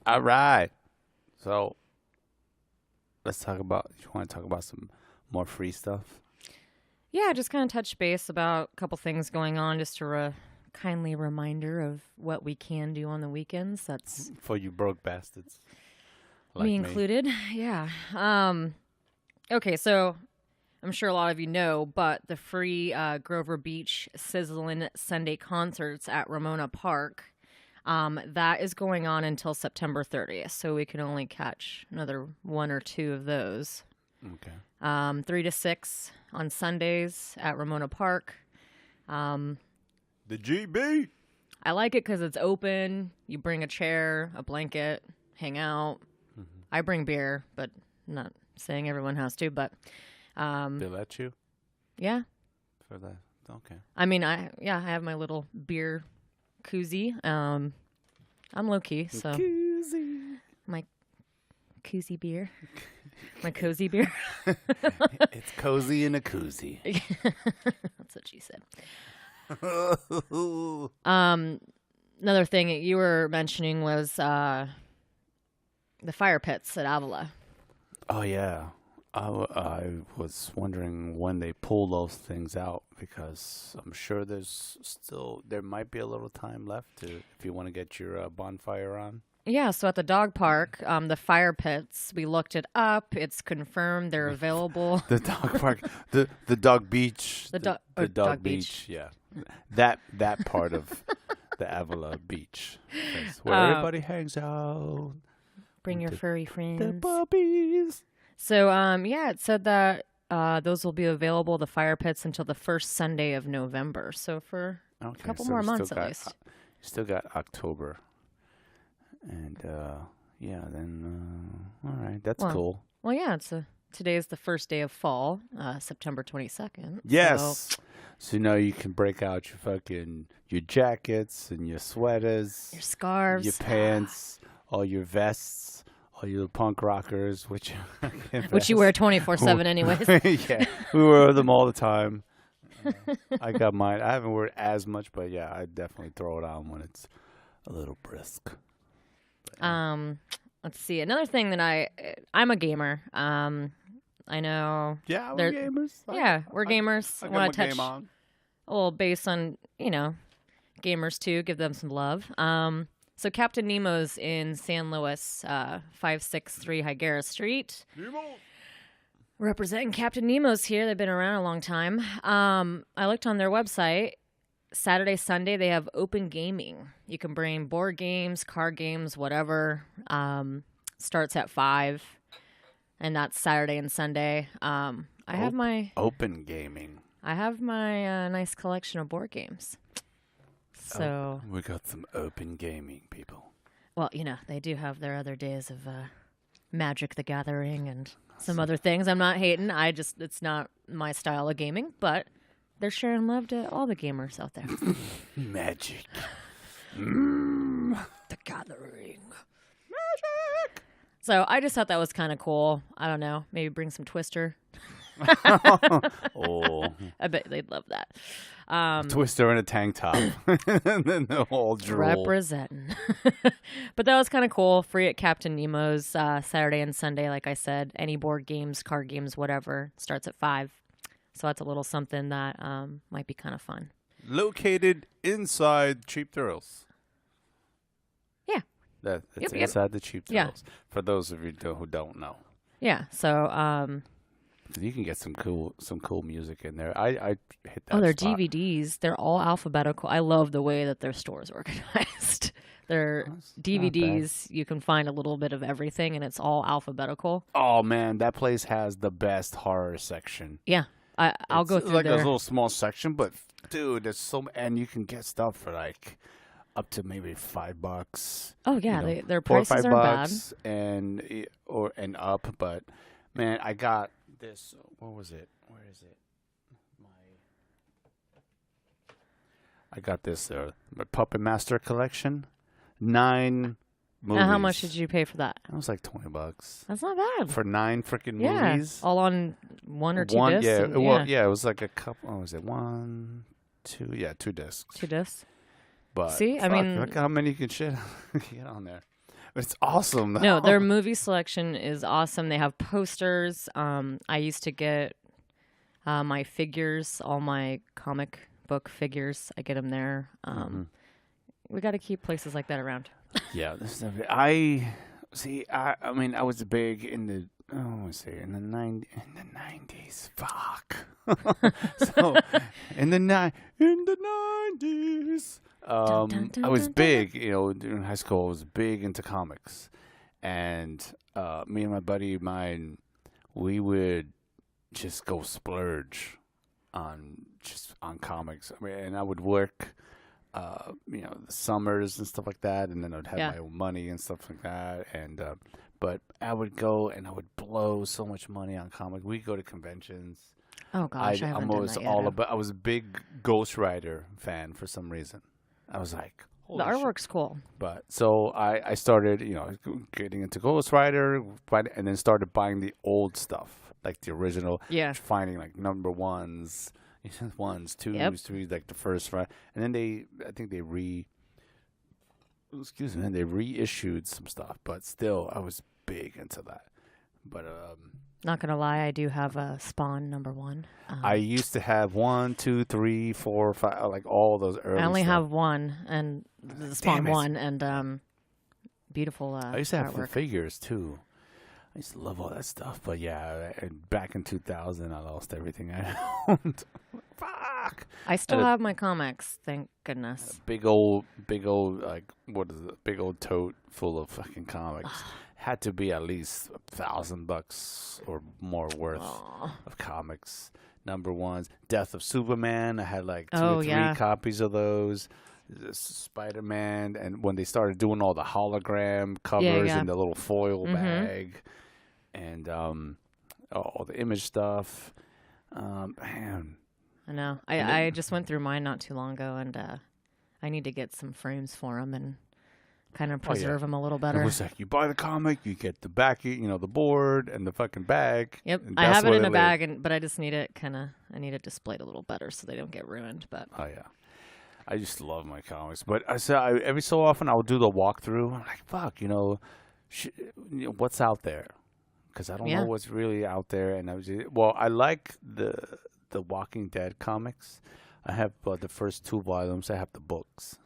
All right. So let's talk about. You want to talk about some more free stuff? Yeah, just kind of touch base about a couple things going on. Just a kindly reminder of what we can do on the weekends. That's For you broke bastards. Like me included. Yeah. Okay, so I'm sure a lot of you know, but the free Grover Beach Sizzlin' Sunday concerts at Ramona Park, that is going on until September 30th. So we can only catch another one or two of those. Okay. 3 to 6 on Sundays at Ramona Park. The GB. I like it because it's open. You bring a chair, a blanket, hang out. Mm-hmm. I bring beer, but I'm not saying everyone has to. But They let you yeah, for that. Okay. I mean, I have my little beer koozie. I'm low key, so Koozie. my koozie beer, my cozy beer. It's cozy in a koozie. That's what she said. Another thing that you were mentioning was the fire pits at Avila. Oh yeah, I was wondering when they pull those things out because I'm sure there might be a little time left if you want to get your bonfire on. Yeah, so at the dog park, the fire pits, we looked it up. It's confirmed they're available. The dog park, the dog beach, The dog beach. Yeah, that part of the Avila beach, that's where everybody hangs out. Bring your furry friends. The puppies. So, it said that those will be available, the fire pits, until the first Sunday of November. So for a couple more months at least. Still got October. And, then, all right, that's cool. Well, yeah, today is the first day of fall, September 22nd. Yes. So now you can break out your jackets and your sweaters. Your scarves. Your pants, all your vests, all your punk rockers, which you wear 24/7 anyways. Yeah, we wear them all the time. I got mine. I haven't worn as much, but yeah, I definitely throw it on when it's a little brisk. Let's see. Another thing that I'm a gamer. I know. Yeah, we're gamers. We're gamers. I want to touch a little base on, gamers too. Give them some love. So Captain Nemo's in San Luis, 563 Higuera Street. Nemo. Representing Captain Nemo's here. They've been around a long time. I looked on their website. Saturday, Sunday, they have open gaming. You can bring board games, card games, whatever. Starts at 5, and that's Saturday and Sunday. I have my open gaming. I have my nice collection of board games. So we got some open gaming people. Well, they do have their other days of Magic the Gathering and some other things. I'm not hating. It's not my style of gaming, but they're sharing love to all the gamers out there. Magic. The Gathering. Magic. So I just thought that was kind of cool. I don't know. Maybe bring some Twister. Oh. I bet they'd love that. Twister in a tank top. And then the whole drool. Representing. But that was kind of cool. Free at Captain Nemo's Saturday and Sunday, like I said. Any board games, card games, whatever. Starts at 5. So that's a little something that might be kind of fun. Located inside Cheap Thrills. Yeah. It's inside the Cheap Thrills. Yeah. For those of you who don't know. Yeah. So you can get some cool music in there. I hit that. their spot. DVDs, they're all alphabetical. I love the way that their store is organized. Their DVDs, you can find a little bit of everything, and it's all alphabetical. Oh man, that place has the best horror section. Yeah. I'll go through like there. a little small section, but dude, there's and you can get stuff for like up to maybe $5. Oh yeah, their $4 or prices aren't bad. and up. But man, I got this. What was it? Where is it? I got this my Puppet Master collection. 9 movies. Now, how much did you pay for that? It was like $20. That's not bad. For 9 freaking movies. All on one or two discs. Yeah, it was like a couple. What was it? 1, 2. Yeah, 2 discs. 2 discs. But see, I mean, look how many you can get on there. It's awesome. Though. No, their movie selection is awesome. They have posters. I used to get my figures, all my comic book figures. I get them there. We got to keep places like that around. Yeah, I mean, I was big in the in the 90s. Fuck. So in the 90s, I was big. You know, during high school, I was big into comics, and me and my buddy of mine, we would just go splurge on comics. I mean, and I would work. You know, the summers and stuff like that, and then I'd have my own money and stuff like that. And but I would go and I would blow so much money on comics. We'd go to conventions. Oh gosh, I haven't done that yet. I was a big Ghost Rider fan for some reason. I was like, the artwork's cool. But so I started, you know, getting into Ghost Rider, and then started buying the old stuff, like the original. Yeah, finding like number ones. 1s, 2s, 3s, like the first round, and then they reissued some stuff, but still, I was big into that. But not gonna lie, I do have a Spawn number 1. I used to have 1, 2, 3, 4, 5, like all those early. I only stuff. have 1, and the Spawn 1, and beautiful. I used to have artwork. figures too. I used to love all that stuff, but yeah, back in 2000, I lost everything I owned. Fuck. I still have my comics, thank goodness. Big old, like, what is it? Big old tote full of fucking comics. Had to be at least $1,000 or more worth of comics. Number 1s, Death of Superman. I had like 2 or 3 copies of those. Spider-Man, and when they started doing all the hologram covers in the little foil bag. And all the image stuff. Man. I know. I just went through mine not too long ago, and I need to get some frames for them and kind of preserve them a little better. It was like, you buy the comic, you get the back, you know, the board and the fucking bag. Yep, I have it in a bag, but I just need it I need it displayed a little better so they don't get ruined. But oh yeah, I just love my comics. But every so often I'll do the walkthrough. I'm like, fuck, you know, what's out there? Because I don't know what's really out there. And I like the Walking Dead comics. I have the first 2 volumes. I have the books.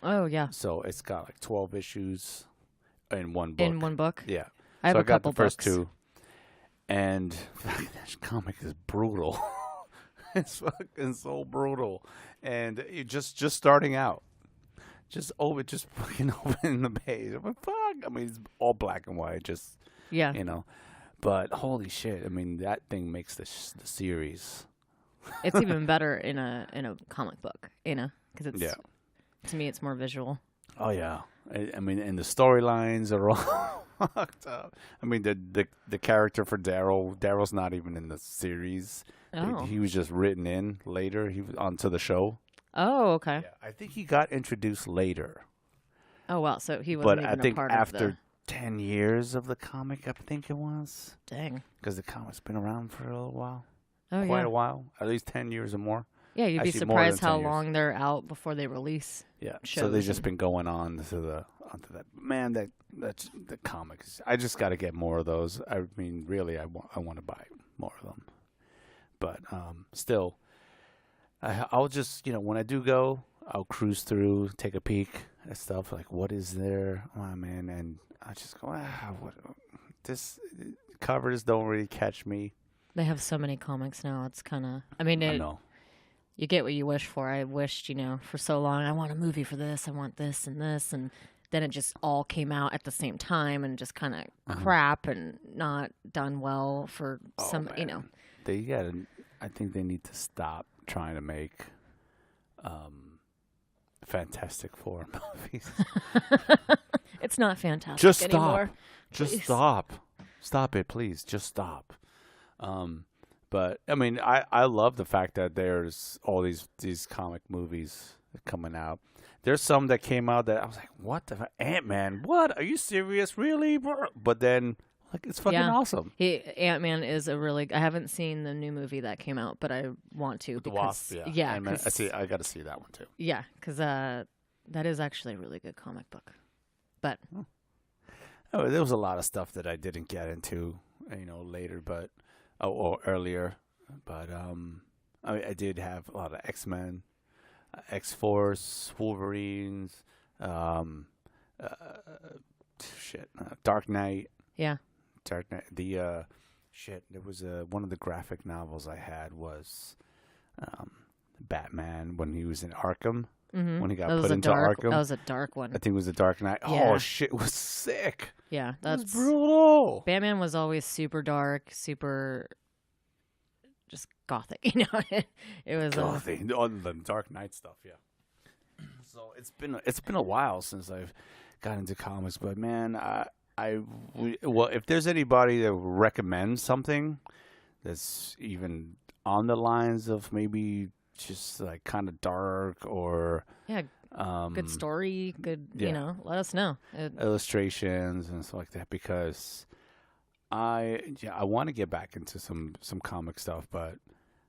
Oh yeah. So it's got like 12 issues in one book. In one book. Yeah. I have a couple got the first books. 2, and that comic is brutal. It's fucking so brutal, and it just starting out. Just fucking opening the page. I'm like, fuck. I mean, it's all black and white. Just you know. But holy shit! I mean, that thing makes the series. It's even better in a comic book, you know, because it's to me it's more visual. Oh yeah, I mean, and the storylines are all fucked up. I mean, the character for Daryl's not even in the series. Oh. He was just written in later. He was onto the show. Oh, okay. Yeah, I think he got introduced later. Oh well, so he wasn't even a part of after 10 years of the comic, I think it was. Dang. Because the comic's been around for a little while. Oh, Quite a while. At least 10 years or more. Yeah, you'd be surprised how long they're out before they release. Yeah, so they've just been going on onto that. Man, that's the comics. I just got to get more of those. I mean, really, I want to buy more of them. But still, I'll just, you know, when I do go, I'll cruise through, take a peek at stuff, like what is there? Oh, man, and I just go, this covers don't really catch me. They have so many comics now. It's kind of, I mean, I know. You get what you wish for. I wished, you know, for so long, I want a movie for this, I want this and this, and then it just all came out at the same time and just kind of crap and not done well for some, man. You know. I think they need to stop trying to make Fantastic Four movies. It's not fantastic just anymore. Just stop. Stop it, please. Just stop. But I mean, I love the fact that there's all these comic movies coming out. There's some that came out that I was like, "What the Ant-Man? What? Are you serious? Really?" But then, like, it's fucking awesome. Ant-Man is a really. I haven't seen the new movie that came out, but I want to. With the Wasp, yeah. I got to see that one too. Yeah, because that is actually a really good comic book. But Oh, there was a lot of stuff that I didn't get into, later, but or earlier. But I did have a lot of X-Men, X-Force, Wolverines, um, uh, Dark Knight. Yeah. Dark Knight. There was one of the graphic novels I had was Batman when he was in Arkham. Mm-hmm. When he got put into Arkham. That was a dark one. I think it was the Dark Knight. Yeah. Oh shit, it was sick. Yeah, That's brutal. Batman was always super dark, super just gothic. It was gothic. Other than Dark Knight stuff, yeah. So it's been a while since I've got into comics, but man, if there's anybody that recommends something that's even on the lines of maybe just like kind of dark or good story, good let us know. Illustrations and stuff like that, because I want to get back into some comic stuff, but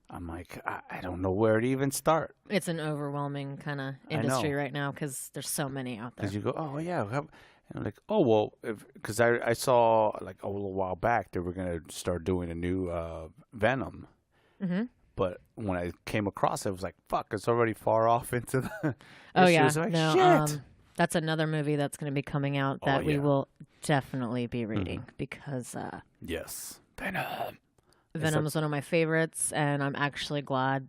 I'm like, I don't know where to even start. It's an overwhelming kind of industry right now because there's so many out there. Because you go, oh yeah, and I'm like, oh well, because I saw like a little while back they were gonna start doing a new Venom. Mm-hmm. But when I came across it, I was like, fuck, it's already far off into the Oh, yeah. Like, no, shit. That's another movie that's going to be coming out that we will definitely be reading because yes, Venom. Venom is one of my favorites, and I'm actually glad.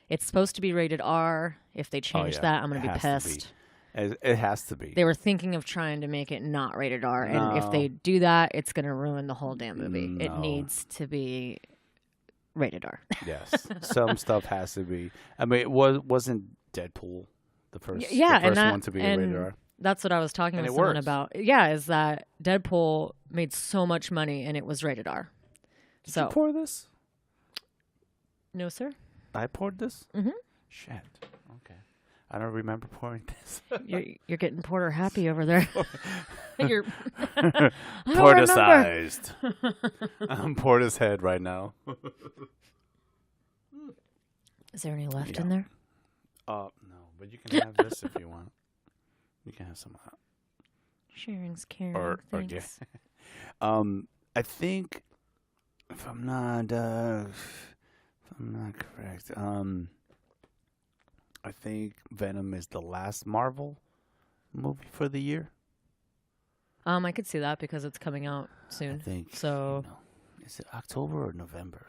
It's supposed to be rated R. If they change that, I'm going to be pissed. It has to be. They were thinking of trying to make it not rated R, and if they do that, it's going to ruin the whole damn movie. No. It needs to be rated R. Yes, some stuff has to be. I mean, it wasn't Deadpool the first one to be rated R. That's what I was talking to someone about. Yeah, is that Deadpool made so much money and it was rated R. Did you pour this? No, sir. I poured this? Mm-hmm. Shit. Okay. I don't remember pouring this. You're getting Porter happy over there. You're Porticized. I'm Porter's head right now. Is there any left in there? No, but you can have this if you want. You can have some of that. Sharing's caring. Thanks. I think if I'm not correct, I think Venom is the last Marvel movie for the year. I could see that because it's coming out soon. I think so. Is it October or November?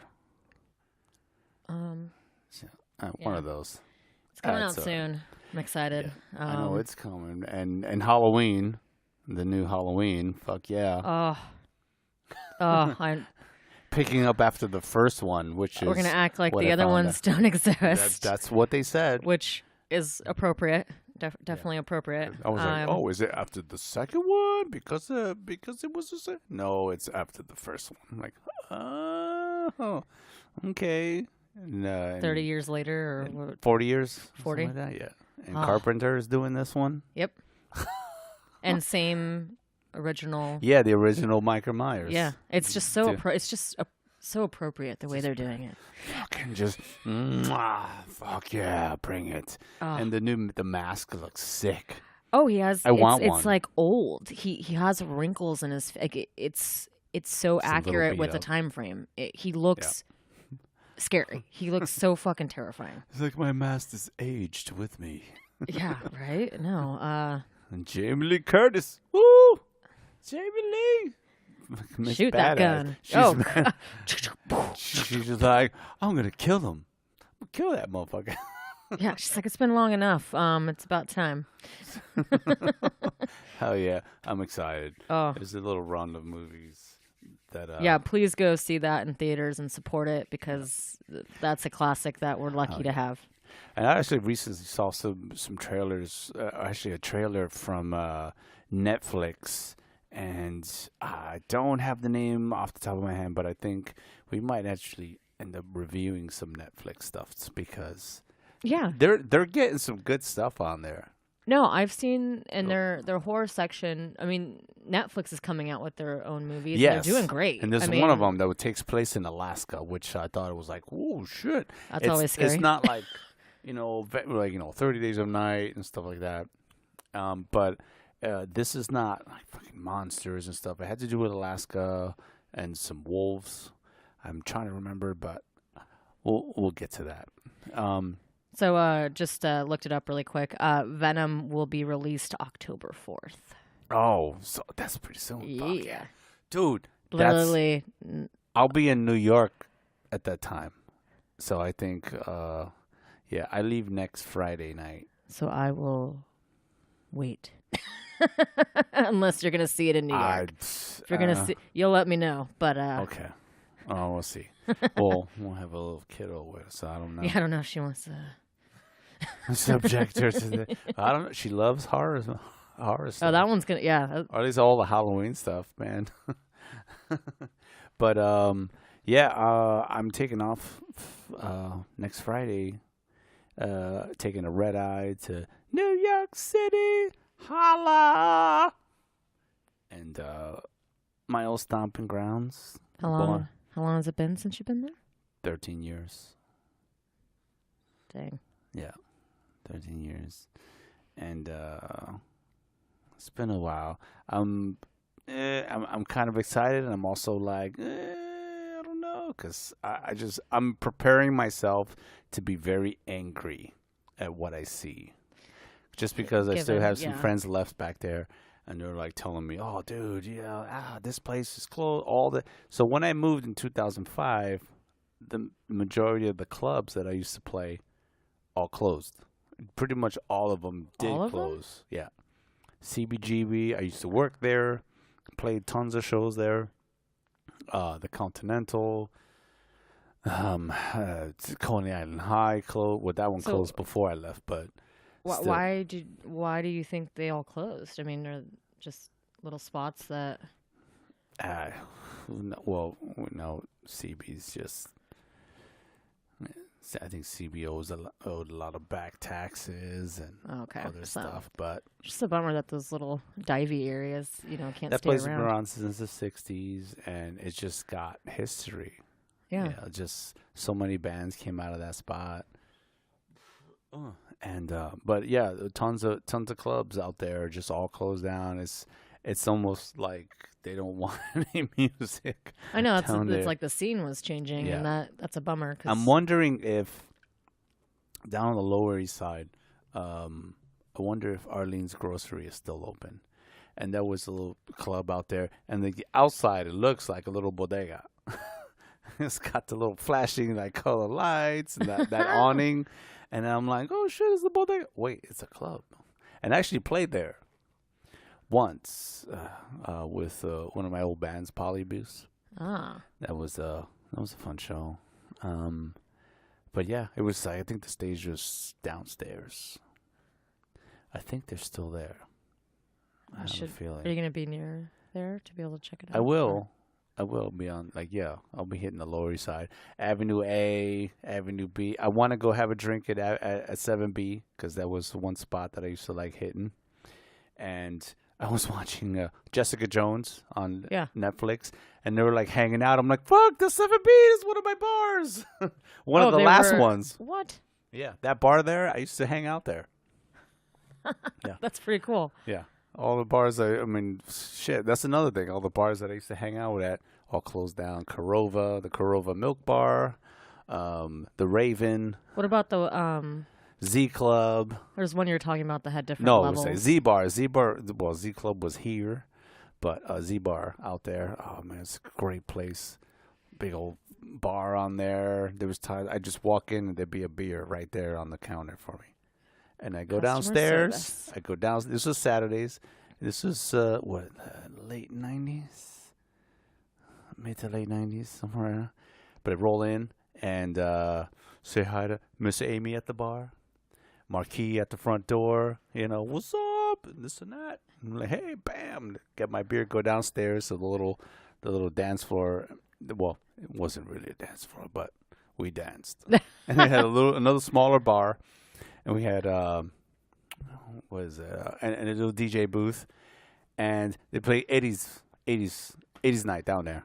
One of those. It's coming out soon. I'm excited. Yeah. I know it's coming, and Halloween, the new Halloween. Fuck yeah. I'm picking up after the first one, which is we're gonna act like the other ones don't exist. That's what they said, which is appropriate. Definitely appropriate. I was like, oh, is it after the second one? Because it was the second? No, it's after the first one. I'm like, oh, okay. And, 30 years later, or 40 years, 40, like that, yeah. And Carpenter is doing this one. Yep. And same original. Yeah, the original Michael Myers. Yeah, it's just so so appropriate the way they're doing it. Fucking just, fuck yeah, bring it. And the mask looks sick. Oh, he has. It's It's like old. He has wrinkles in his. Like it's so accurate with the time frame. He looks scary. He looks so fucking terrifying. It's like my mask is aged with me. Yeah, right. No. And Jamie Lee Curtis. Woo! Jamie Lee. Shoot that gun. She's just like, I'm going to kill him. I'm going to kill that motherfucker. Yeah, she's like, it's been long enough. It's about time. Hell yeah. I'm excited. Oh. There's a little run of movies that... yeah, please go see that in theaters and support it because that's a classic that we're lucky to have. And I actually recently saw some trailers, actually a trailer from Netflix. And I don't have the name off the top of my head, but I think we might actually end up reviewing some Netflix stuff because they're getting some good stuff on there. No, I've seen in their horror section. I mean, Netflix is coming out with their own movies. Yes. And they're doing great. And there's one of them that takes place in Alaska, which I thought it was like, oh shit, that's always scary. It's not like 30 Days of Night and stuff like that. But this is not like fucking fucking monsters and stuff. It had to do with Alaska and some wolves. I'm trying to remember, but we'll get to that. So just looked it up really quick. Venom will be released October 4th. Oh, so that's pretty soon. Fuck Yeah. Dude, Literally. I'll be in New York at that time. So I think, I leave next Friday night. So I will wait. Unless you're going to see it in New York. If you're going to see, you'll let me know. But okay. Oh, we'll see. We'll have a little kiddo with us, so I don't know. Yeah, I don't know if she wants to subject her to the. I don't know. She loves horror stuff. Oh, that one's gonna. Yeah. Or at least all the Halloween stuff, man. But I'm taking off next Friday. Taking a red eye to New York City. Holla! And my old stomping grounds. How long has it been since you've been there? 13 years. Dang. Yeah, 13 years. And it's been a while. I'm kind of excited, and I'm also like, I don't know, because I'm preparing myself to be very angry at what I see. Just because I still have some friends left back there, and they're like telling me, "Oh, dude, this place is closed." So when I moved in 2005, the majority of the clubs that I used to play all closed. Pretty much all of them did close. Yeah, CBGB. I used to work there, played tons of shows there. The Continental, Coney Island High closed. Well, that one closed before I left, but. Why do you think they all closed? I mean, they're just little spots that. No, CB's just. I think CB owed a lot of back taxes and other stuff, but just a bummer that those little divey areas, can't stay around. That place has been around since the '60s, and it's just got history. Yeah, just so many bands came out of that spot. And but yeah, tons of clubs out there just all closed down. It's almost like they don't want any music. I know it's like the scene was changing, and that's a bummer. I'm wondering if down on the Lower East Side, I wonder if Arlene's Grocery is still open, and there was a little club out there, and the outside it looks like a little bodega. It's got the little flashing like color lights and that awning. And I'm like, oh, shit, it's the bodega. Wait, it's a club. And I actually played there once with one of my old bands, Polybus. That was a fun show. But, yeah, it was, I think the stage was downstairs. I think they're still there. I have a feeling. Are you going to be near there to be able to check it out? I will. I will be on, I'll be hitting the Lower East Side. Avenue A, Avenue B. I want to go have a drink at 7B because that was one spot that I used to like hitting. And I was watching Jessica Jones on Netflix, and they were like hanging out. I'm like, fuck, the 7B is one of my bars. One of the last ones. What? Yeah, that bar there, I used to hang out there. Yeah. That's pretty cool. Yeah. All the bars, shit, that's another thing. All the bars that I used to hang out at all closed down. the Korova Milk Bar, the Raven. What about the Z Club? There's one you were talking about that had different levels. No, Z Bar. Well, Z Club was here, but Z Bar out there. Oh, man, it's a great place. Big old bar on there. There was times I just walk in and there'd be a beer right there on the counter for me. And I go downstairs. Service. I go down. This was Saturdays. This was late 90s, mid to late 90s, somewhere around. But I roll in and say hi to Miss Amy at the bar, Marquis at the front door. What's up? And this and that. And I'm like, hey, bam! Get my beer. Go downstairs to the little dance floor. Well, it wasn't really a dance floor, but we danced. And they had another smaller bar. And we had, and a little DJ booth, and they played 80s night down there.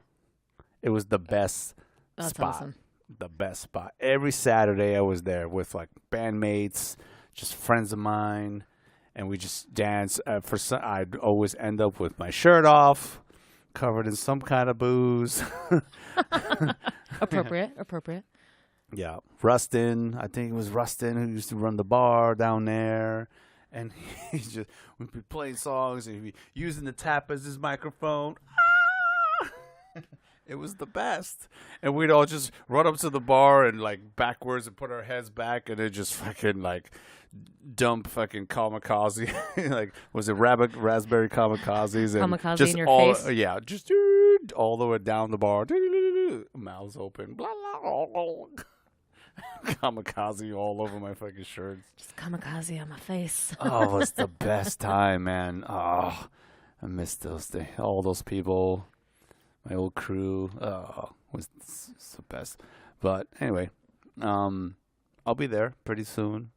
It was the best spot. Awesome. The best spot. Every Saturday I was there with like bandmates, just friends of mine, and we just dance. I'd always end up with my shirt off, covered in some kind of booze. Appropriate. Yeah, Rustin. I think it was Rustin who used to run the bar down there, and we'd be playing songs and he'd be using the tap as his microphone. It was the best. And we'd all just run up to the bar and like backwards and put our heads back and then just fucking like dump fucking kamikaze. Like, was it raspberry kamikazes? And Kamikaze just in your all, face? Yeah, just all the way down the bar. Mouths open. Blah, blah, blah. Kamikaze all over my fucking shirts. Just kamikaze on my face. Oh, it was the best time, man. Oh, I miss those days. All those people. My old crew, was the best. But anyway, I'll be there pretty soon.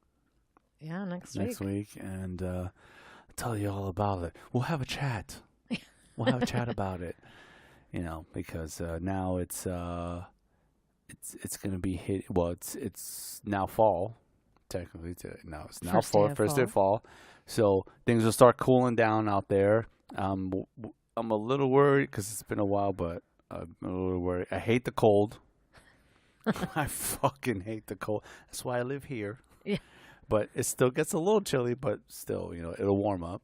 Yeah, next week, and I'll tell you all about it. We'll have a chat. We'll have a chat about it. You know, because now it's gonna be hit. Well, it's now fall, technically. Now it's now first day of fall. So things will start cooling down out there. I'm a little worried because it's been a while, but I'm a little worried. I hate the cold. I fucking hate the cold. That's why I live here. Yeah. But it still gets a little chilly, but still, it'll warm up.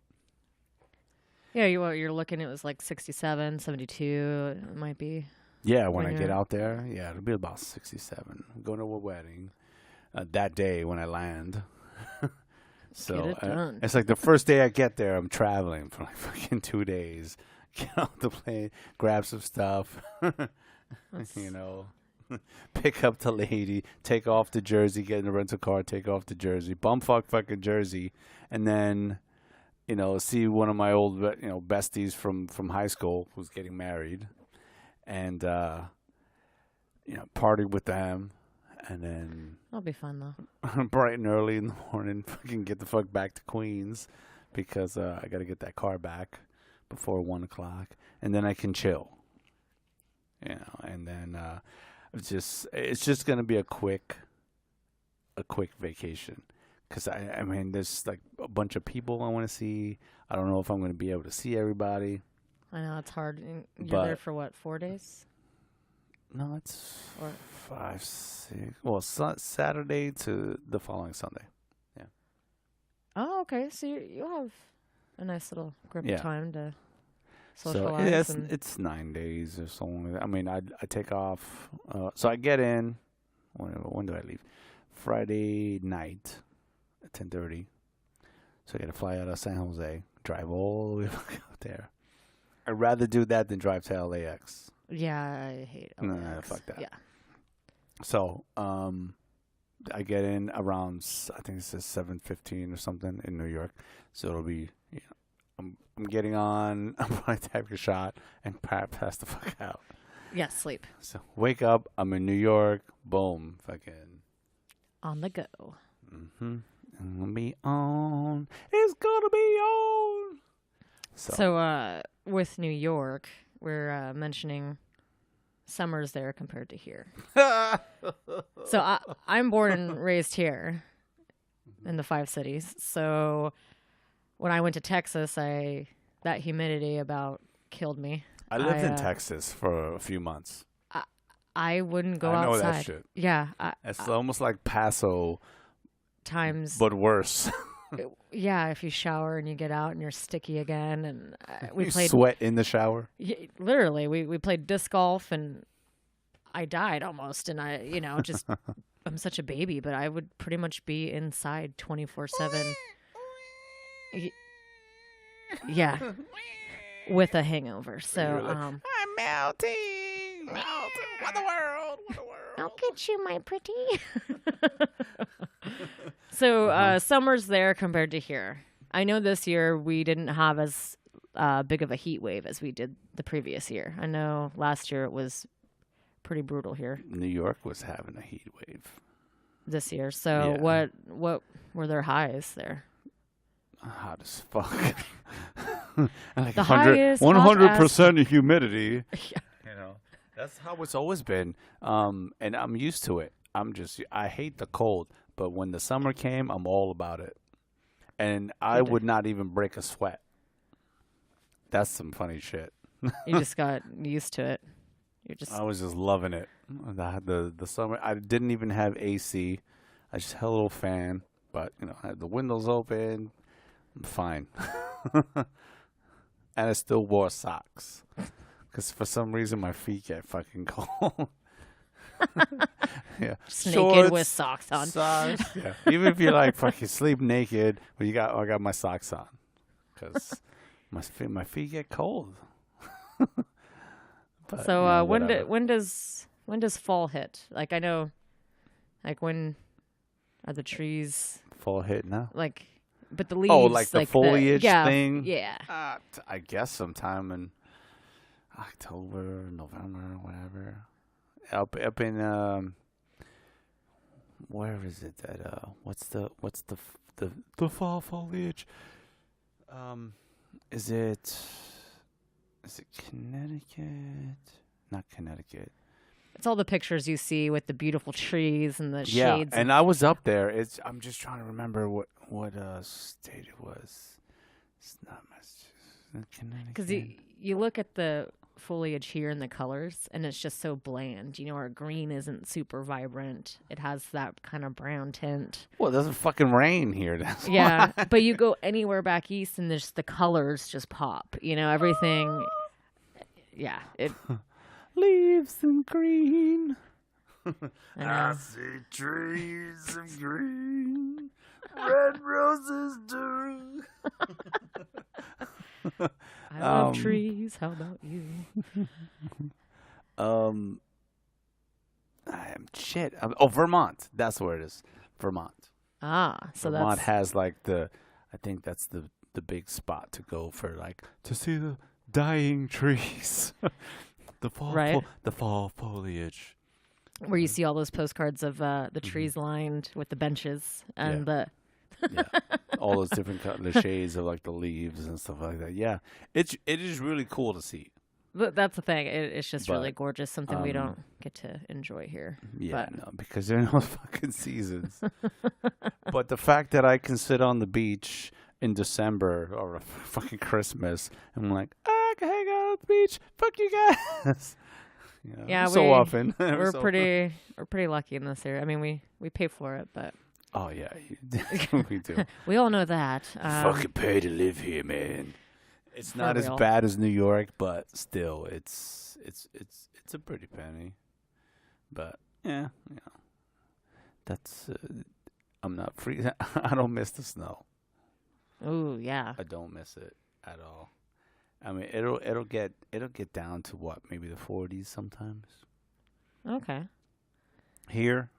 Yeah, you're looking, it was like 67, 72, it might be. Yeah, when I get out there, it'll be about 67. I'm going to a wedding that day when I land. So it's like the first day I get there, I'm traveling for like fucking 2 days. Get off the plane, grab some stuff, pick up the lady, take off to Jersey, get in a rental car, take off to Jersey, bumfuck fucking Jersey, and then, see one of my old, besties from high school who's getting married, and, party with them, and then... That'll be fun, though. Bright and early in the morning, fucking get the fuck back to Queens, because I got to get that car back before 1 o'clock, and then I can chill, and then it's just gonna be a quick vacation, because I mean there's like a bunch of people I want to see. I don't know if I'm gonna be able to see everybody. I know it's hard. You're there for what, 4 days? No, it's 5, 6. Well, Saturday to the following Sunday. Yeah. Oh, okay. So you'll have a nice little grip of time to socialize. So it's 9 days or something. I mean, I take off. So I get in. When do I leave? Friday night at 10:30. So I got to fly out of San Jose, drive all the way back out there. I'd rather do that than drive to LAX. Yeah, I hate LAX. Nah, fuck that. Yeah. So I get in around, I think it says 7:15 or something in New York. So it'll be, I'm getting on, I'm going to take a shot and pass the fuck out. Yeah, sleep. So wake up, I'm in New York, boom, fucking. On the go. Mm-hmm. It's gonna be on. It's gonna be on. So with New York, we're mentioning summers there compared to here. So I'm born and raised here in the 5 cities. So when I went to Texas, that humidity about killed me. I lived in Texas for a few months. I wouldn't go outside. I know that shit. Yeah. It's almost like Paso times, but worse. Yeah, if you shower and you get out and you're sticky again, and we played sweat in the shower. Literally, we played disc golf, and I died almost. And just I'm such a baby, but I would pretty much be inside 24/7. Yeah, with a hangover. So I'm melting. What the world? I'll get you, my pretty. So summer's there compared to here. I know this year we didn't have as big of a heat wave as we did the previous year. I know last year it was pretty brutal here. New York was having a heat wave this year. So what were their highs there? Hot as fuck. Like the 100% humidity. Yeah. That's how it's always been. And I'm used to it. I hate the cold, but when the summer came, I'm all about it. and I would not even break a sweat. That's some funny shit. You just got used to it. I was just loving it. The summer. I didn't even have AC. I just had a little fan, but I had the windows open. I'm fine. And I still wore socks because for some reason my feet get fucking cold. Yeah, just naked with socks on. Socks. Yeah, even if you like fucking sleep naked, I got my socks on because my feet get cold. But, so when does fall hit? Like I know, like when are the trees fall hit now? Like, but the leaves. Oh, like the foliage thing. Yeah. I guess sometime in October, November, whatever. Up in where is it that what's the fall foliage? Is it Connecticut? Not Connecticut. It's all the pictures you see with the beautiful trees and the shades. Yeah, and I was up there. I'm just trying to remember what state it was. It's not Massachusetts, Connecticut. Because you look at the foliage here and the colors, and it's just so bland. Our green isn't super vibrant. It has that kind of brown tint. Well, it doesn't fucking rain here. That's yeah, why. but you go anywhere back east, and the colors just pop. Everything. Yeah, it. Leaves and green. I see trees of green, red roses do. I love trees. How about you? Vermont. That's where it is. Vermont. So Vermont has I think that's the big spot to go for to see the dying trees. The fall foliage. Where you see all those postcards of the trees lined with the benches and the all those different the shades of the leaves and stuff like that. Yeah, it is really cool to see. But that's the thing. It's just really gorgeous. Something we don't get to enjoy here. Yeah, no, because there are no fucking seasons. But the fact that I can sit on the beach in December or fucking Christmas, and I'm like, I can hang out at the beach. Fuck you guys. So often we're pretty lucky in this area. I mean, we pay for it, but oh yeah, we do. We all know that. Fucking pay to live here, man. It's not as bad as New York, but still, it's a pretty penny. But yeah, that's I'm not free. I don't miss the snow. Oh yeah, I don't miss it at all. I mean, it'll get down to what, maybe the 40s sometimes. Okay. Here,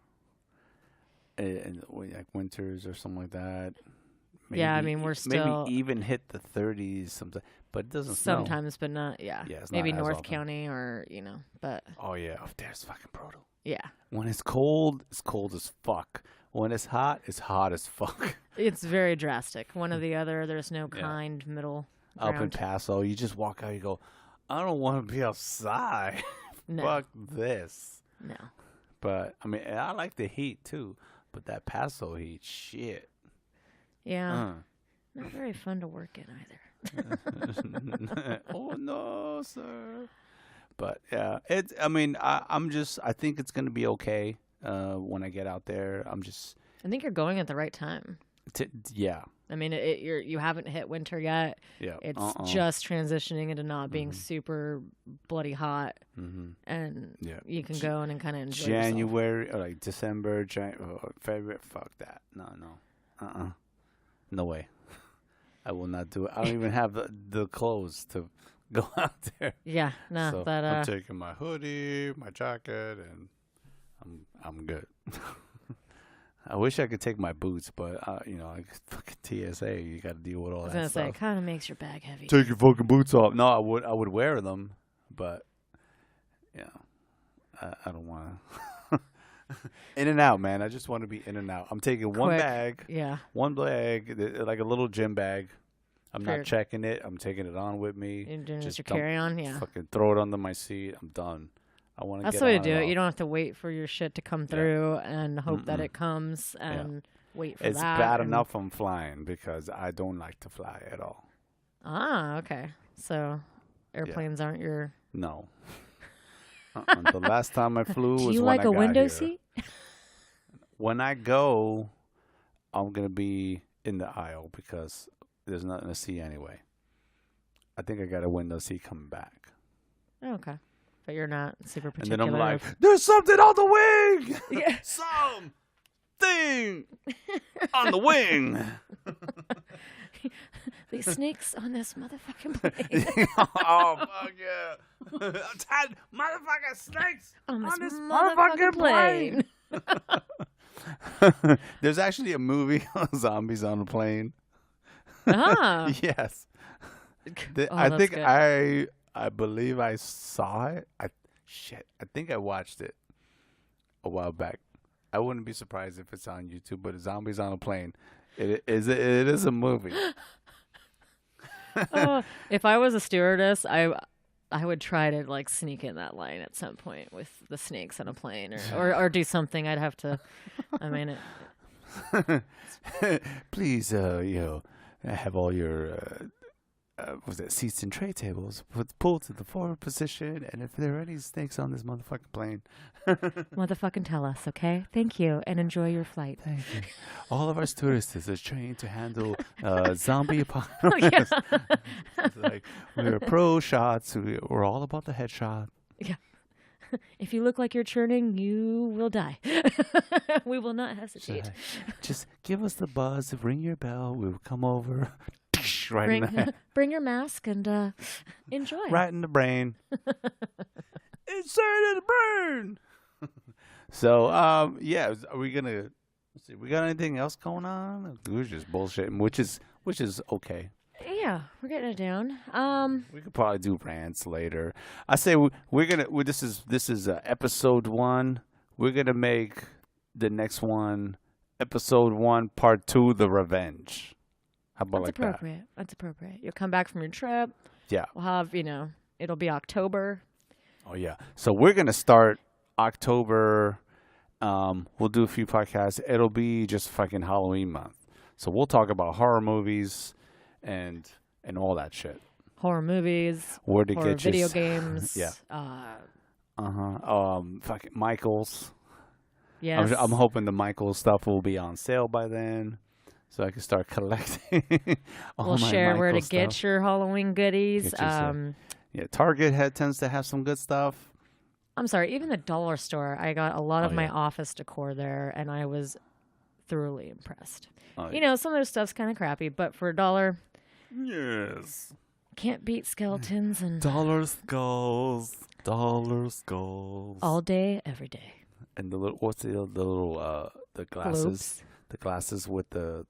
and winters or something like that. Maybe, I mean, we're still maybe even hit the 30s sometimes, but it doesn't sometimes, snow. but not. Yeah, it's maybe not North County or but. Oh yeah, up there's fucking brutal. Yeah. When it's cold as fuck. When it's hot as fuck. It's very drastic. One or the other. There's no kind middle ground. Up in Paso, you just walk out. You go, I don't want to be outside. No. Fuck this. No. But I mean, I like the heat too. But that Paso heat, shit. Yeah. Not very fun to work in either. Oh no, sir. But yeah, I think it's gonna be okay. When I get out there, I think you're going at the right time. Yeah. I mean, you haven't hit winter yet. Yeah. It's just transitioning into not being super bloody hot, and you can go in and kind of enjoy January yourself. or December, February. Fuck that. No. No way. I will not do it. I don't even have the clothes to go out there. Yeah. No. So I'm taking my hoodie, my jacket, and I'm good. I wish I could take my boots, but like fucking TSA, you got to deal with all that stuff. I was gonna say, it kind of makes your bag heavy. Take your fucking boots off. No, I would wear them, but I don't want to. In and out, man. I just want to be in and out. I'm taking one bag. Yeah. One bag, like a little gym bag. I'm not checking it. I'm taking it on with me. You're doing just your carry-on, yeah. Fucking throw it under my seat. I'm done. That's the way to do it. You don't have to wait for your shit to come through and hope that it comes and wait for It's that. bad enough I'm flying because I don't like to fly at all. Ah, okay. So airplanes aren't your... No. The last time I flew was Do you when like I a got window here. seat? When I go, I'm going to be in the aisle because there's nothing to see anyway. I think I got a window seat coming back. Oh, okay. But you're not super And particular. then I'm like, there's something on the wing! Yeah. Something on the wing! These snakes on this motherfucking plane. Oh, fuck yeah. I've had motherfucking snakes on this motherfucking plane. There's actually a movie on zombies on a plane. Ah. Yes. Oh, I that's think good. I believe I saw it. I think I watched it a while back. I wouldn't be surprised if it's on YouTube, but Zombies on a Plane. It is a movie. If I was a stewardess, I would try to like sneak in that line at some point with the snakes on a plane or do something. I'd have to. I mean, Please, have all your seats and tray tables pulled to the forward position, and if there are any snakes on this motherfucking plane, motherfucking tell us, okay? Thank you, and enjoy your flight. thank you. All of our stewardesses are trained to handle zombie apocalypse. Oh, yeah. It's like, we're pro shots. We're all about the headshot. Yeah. If you look like you're churning, you will die. We will not hesitate. Just give us the buzz, ring your bell, we'll come over. Right in the Bring your mask and enjoy. Right in the brain. Insert in the brain. So, are we gonna? Let's see, we got anything else going on? We're just bullshitting, which is okay. Yeah, we're getting it down. We could probably do rants later. I say we're gonna. This is episode 1. We're gonna make the next one episode 1 part 2, the revenge. How about That's like appropriate. That's appropriate. You'll come back from your trip. Yeah. We'll have, it'll be October. Oh, yeah. So we're going to start October. We'll do a few podcasts. It'll be just fucking Halloween month. So we'll talk about horror movies and all that shit. Horror movies. Where to horror get video your, games. Yeah. Fucking Michaels. Yes. I'm hoping the Michaels stuff will be on sale by then. So I can start collecting. We'll share where to get your Halloween goodies. Target tends to have some good stuff. I'm sorry, even the dollar store. I got a lot of my office decor there, and I was thoroughly impressed. Some of their stuff's kind of crappy, but for $1, yes, can't beat skeletons and dollar skulls all day, every day. And the little the glasses, Globes. the glasses with the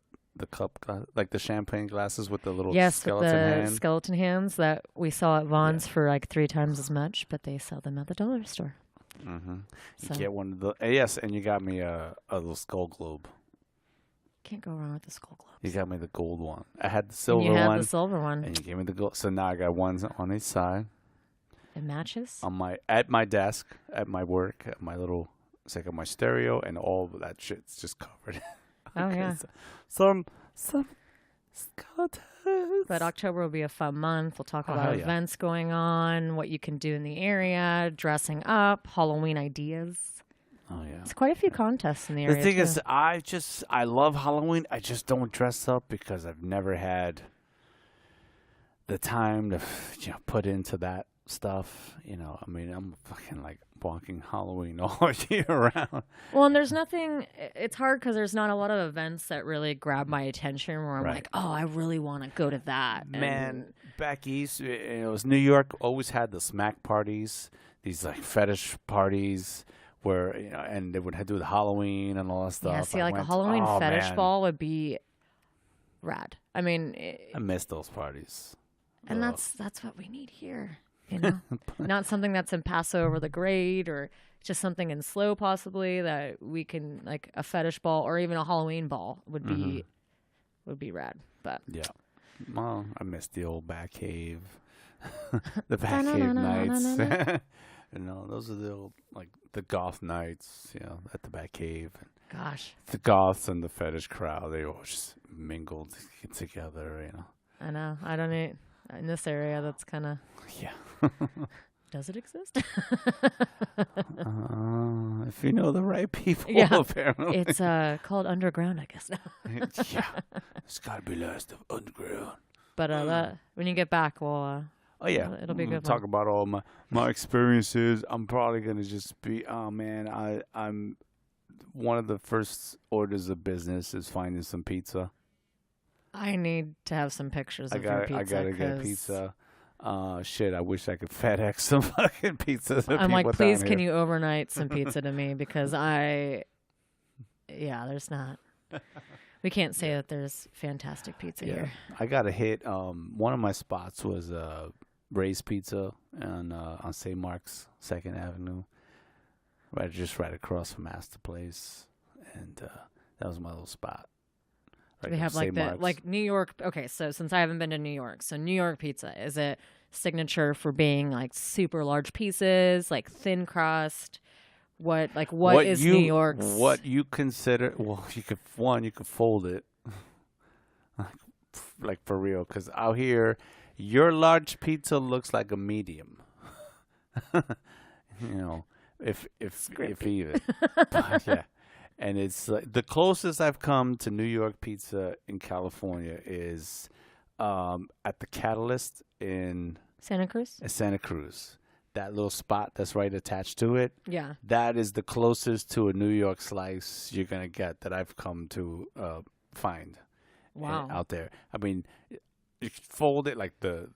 cup, like the champagne glasses with the little skeleton hand. Skeleton hands that we saw at Vaughn's for like 3 times as much, but they sell them at the dollar store. Mm-hmm. So. You get one of the yes, and you got me a little skull globe. Can't go wrong with the skull globes. You got me the gold one. I had the silver and you had one. the silver one. And you gave me the gold. So now I got ones on each side. It matches. At my desk, at my work, at my little. It's like my stereo and all of that shit's just covered. Oh yeah. Some skeletons. But October will be a fun month. We'll talk about events going on, what you can do in the area, dressing up, Halloween ideas. Oh yeah. There's quite a few contests in the area. The thing too. is, I love Halloween. I just don't dress up because I've never had the time to put into that stuff. I mean, I'm fucking like walking Halloween all year round. Well, and there's nothing. It's hard because there's not a lot of events that really grab my attention where I'm like, oh, I really want to go to that. Man, back east, it was New York. Always had the smack parties, these like fetish parties where and they would do the Halloween and all that stuff. Yeah, see, like a Halloween fetish ball would be rad. I mean, I miss those parties, and that's what we need here. Not something that's in Paso over the grade or just something in SLO possibly that we can like a fetish ball or even a Halloween ball would be rad. But yeah, well, I miss the old Batcave, the Batcave nights. those are the old, like the goth nights, at the Bat Cave. And Gosh. the goths and the fetish crowd, they all just mingled together, I know. I don't eat in this area. That's kind of. Yeah. Does it exist? If you know the right people, Yeah. apparently. It's called underground, I guess. Yeah. It's got to be last of underground. But when you get back, we'll. Oh, yeah. It'll be good. Talk about all my experiences. I'm probably going to just be, oh, man, I'm one of the first orders of business is finding some pizza. I need to have some pictures of your pizza. I got to get pizza. Shit, I wish I could FedEx some fucking pizza to I'm like, people please, down can here. you overnight some pizza to me? Because there's not. We can't say that there's fantastic pizza here. I got to hit, one of my spots was Ray's Pizza on St. Mark's, 2nd Avenue, right across from Astor Place. And that was my little spot. They have like New York. Okay, so since I haven't been to New York, so New York pizza, is it signature for being like super large pieces, like thin crust? What is New York's? What you consider? Well, you could fold it, like for real. Because out here, your large pizza looks like a medium. If even, but, yeah. And it's the closest I've come to New York pizza in California is at the Catalyst in Santa Cruz. Santa Cruz. That little spot that's right attached to it. Yeah. That is the closest to a New York slice you're going to get that I've come to find. Wow. Out there. I mean, you fold it like the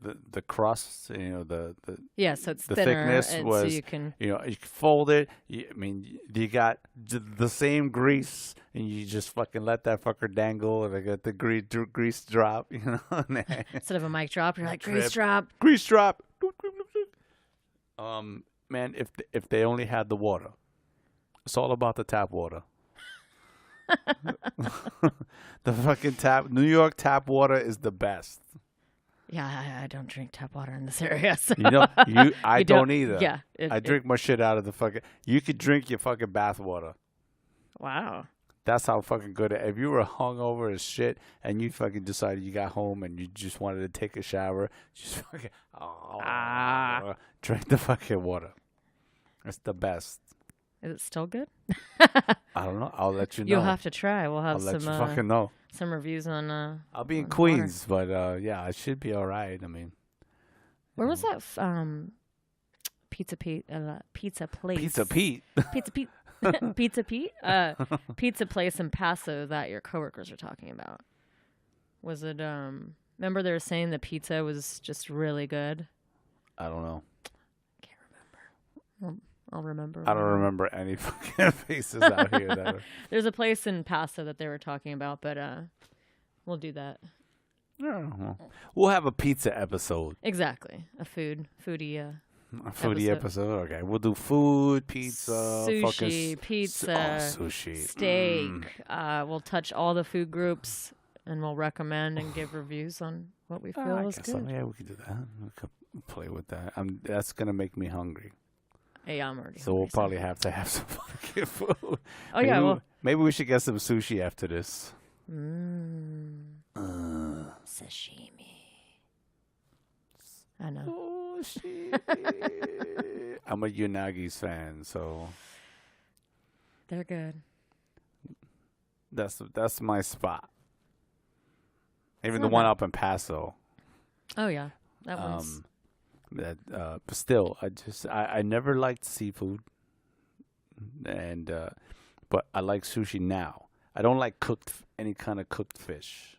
crust, so it's the thickness was, so you can, you can fold it. You got the same grease, and you just fucking let that fucker dangle, and I got the grease drop, instead of a mic drop, you're like grease drop. Man, if they only had the water, it's all about the tap water. The fucking New York tap water is the best. Yeah, I don't drink tap water in this area. So. I don't either. Yeah. I drink my shit out of the fucking... You could drink your fucking bath water. Wow. That's how fucking good it is. If you were hungover as shit and you fucking decided you got home and you just wanted to take a shower, just fucking... drink the fucking water. It's the best. Is it still good? I don't know. I'll let you know. You'll have to try. We'll have I'll let you fucking know. Some reviews on. I'll be in Queens, but yeah, it should be all right. I mean, where was that? Pizza place. Pizza Pete. Pizza Pete. Pizza Pete. Pizza place in Paso that your coworkers were talking about. Was it? Remember they were saying the pizza was just really good. I don't know. Can't remember. I'll remember. I don't remember any fucking faces out here. There's a place in Paso that they were talking about, but we'll do that. We'll have a pizza episode. Exactly, a foodie episode. Okay, we'll do food, pizza, sushi, pizza, sushi, steak. We'll touch all the food groups, and we'll recommend and give reviews on what we feel is good. So, yeah, we could do that. We could play with that. That's gonna make me hungry. Hey, I'm already. So we'll probably have to have some fucking food. Oh, maybe we should get some sushi after this. Sashimi. I know. Sushi. I'm a Unagi's fan, so they're good. That's my spot. Even the one up in Paso. Oh yeah, that one's. But still, I never liked seafood, and but I like sushi now. I don't like any kind of cooked fish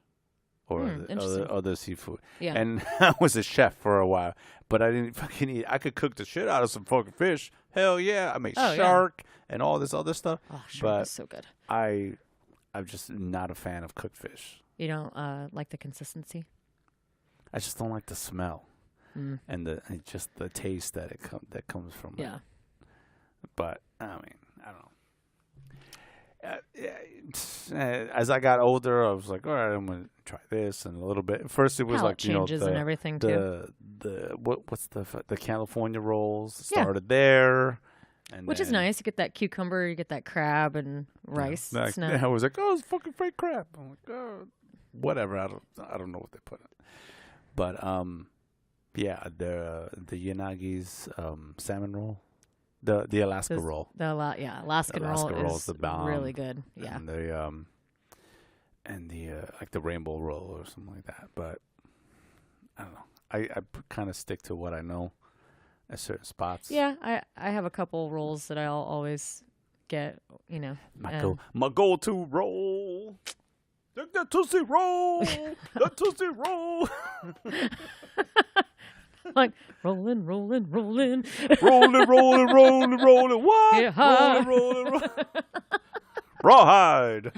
or other seafood. Yeah. And I was a chef for a while, but I didn't fucking eat. I could cook the shit out of some fucking fish. Hell yeah, I made shark and all this other stuff. Oh, shark is so good. I'm just not a fan of cooked fish. You don't like the consistency? I just don't like the smell. And the taste that comes from it. Yeah. But I mean, I don't know. As I got older, I was like, all right, I'm gonna try this and a little bit. First, it was Palate like, you know, changes and everything too. what's the California rolls started there, and Which is nice. You get that cucumber, you get that crab and rice. It's not- I was like, oh, it's fucking fake crab. I'm like, oh, whatever. I don't know what they put in it, but yeah, the Yanagi's salmon roll. The Alaska roll. Alaskan roll is the bomb. really good. Yeah. And the like the rainbow roll or something like that. But I don't know. I kind of stick to what I know at certain spots. Yeah, I have a couple rolls that I'll always get, you know. My go-to roll. That Tootsie Roll. That Tootsie Roll. Like rolling. rolling. What? Yeah. Rolling. Rawhide.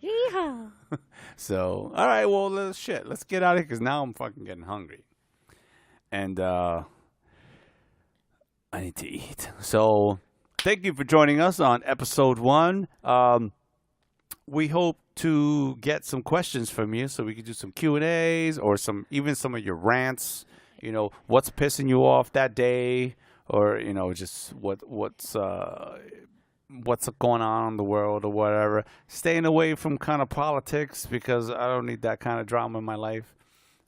Yeehaw. So, all right, well, let's get out of here because now I'm fucking getting hungry. And I need to eat. So, thank you for joining us on episode 1. We hope to get some questions from you so we can do some Q&As or even some of your rants. You know, what's pissing you off that day, or, you know, just what's going on in the world or whatever. Staying away from kind of politics because I don't need that kind of drama in my life.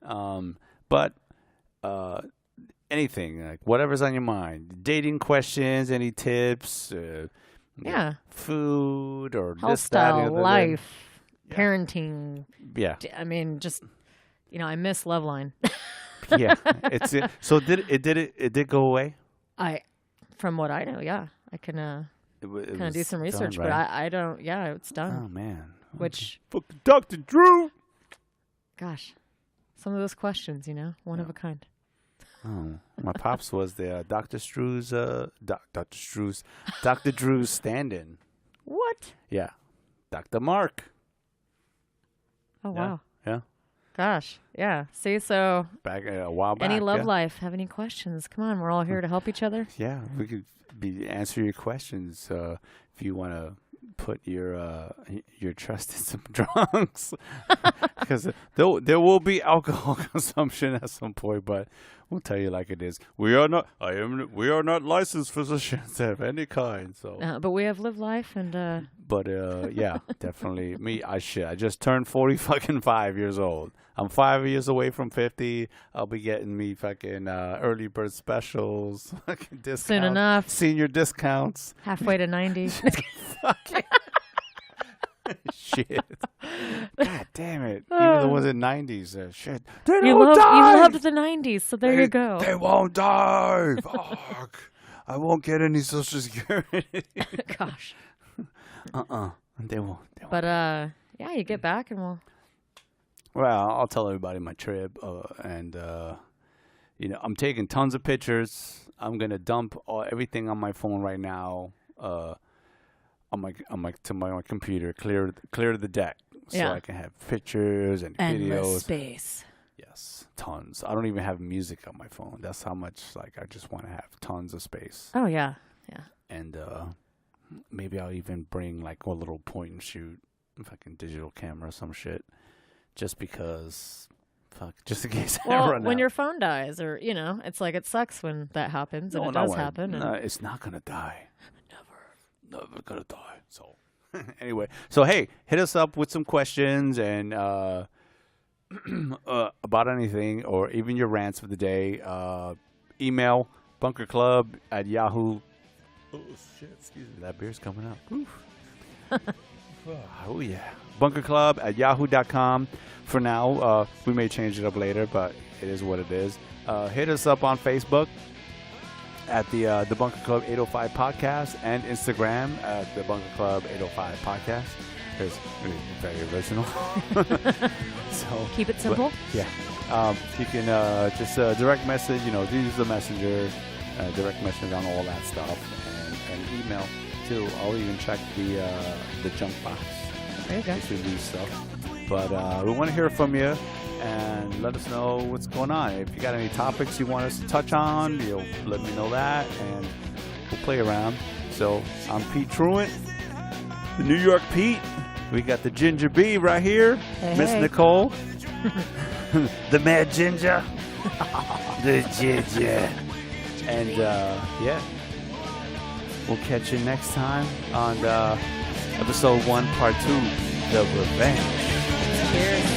But anything, like whatever's on your mind. Dating questions, any tips, food or this, that, style, life, parenting. Yeah. I mean, just, you know, I miss Loveline. Yeah, so it did go away? From what I know, yeah, I can kind of do some research, done, right? but I don't. Yeah, it's done. Oh man, Which fucking Dr. Drew? Gosh, some of those questions, you know, one of a kind. Oh, my pops was the Dr. Drew's stand-in. What? Yeah, Dr. Mark. Oh wow. Yeah. Gosh, yeah. See, so back a while back. Any love life? Have any questions? Come on, we're all here to help each other. Yeah, we could answer your questions if you want to put your trust in some drunks, because there will be alcohol consumption at some point, but we'll tell you like it is. We are not licensed physicians of any kind. So, but we have lived life and. But yeah, definitely me. I just turned 5 years old. I'm 5 years away from 50. I'll be getting me fucking early bird specials, fucking discounts, soon enough. Senior discounts. Halfway to 90. Shit. God damn it. Even the ones in 90s. Shit. You loved the 90s, so there you go. They won't die. Fuck. I won't get any Social Security. Gosh. They won't. But yeah, you get back and we'll. Well, I'll tell everybody my trip, and you know, I'm taking tons of pictures. I'm gonna dump everything on my phone right now, on my computer, clear the deck, so I can have pictures and endless videos. Space. Yes, tons. I don't even have music on my phone. That's how much I just want to have tons of space. Oh yeah, yeah. And maybe I'll even bring a little point and shoot, fucking digital camera or some shit. Just because, just in case I run out. When your phone dies, or, you know, it's like it sucks when that happens, and it does happen. No, it's not going to die. Never going to die. So, anyway. So, hey, hit us up with some questions and about anything, or even your rants for the day. Email bunkerclub@yahoo. Oh, shit. Excuse me. That beer's coming up. Oof. Oh, yeah. bunkerclub@yahoo.com. For now, we may change it up later, but it is what it is. Hit us up on Facebook at the Bunker Club 805 Podcast, and Instagram at the Bunker Club 805 Podcast. It's very original. So keep it simple. Yeah. You can just direct message, use the messenger, direct message on all that stuff, and email too. I'll even check the junk box. There you go. If we lose stuff. But we want to hear from you and let us know what's going on. If you got any topics you want us to touch on, let me know that, and we'll play around. So I'm Pete Truent. the New York Pete. We got the Ginger Bee right here. Miss Hey. Nicole. The Mad Ginger. The Ginger. And, yeah. We'll catch you next time on episode 1, part 2, The Revenge. Cheers.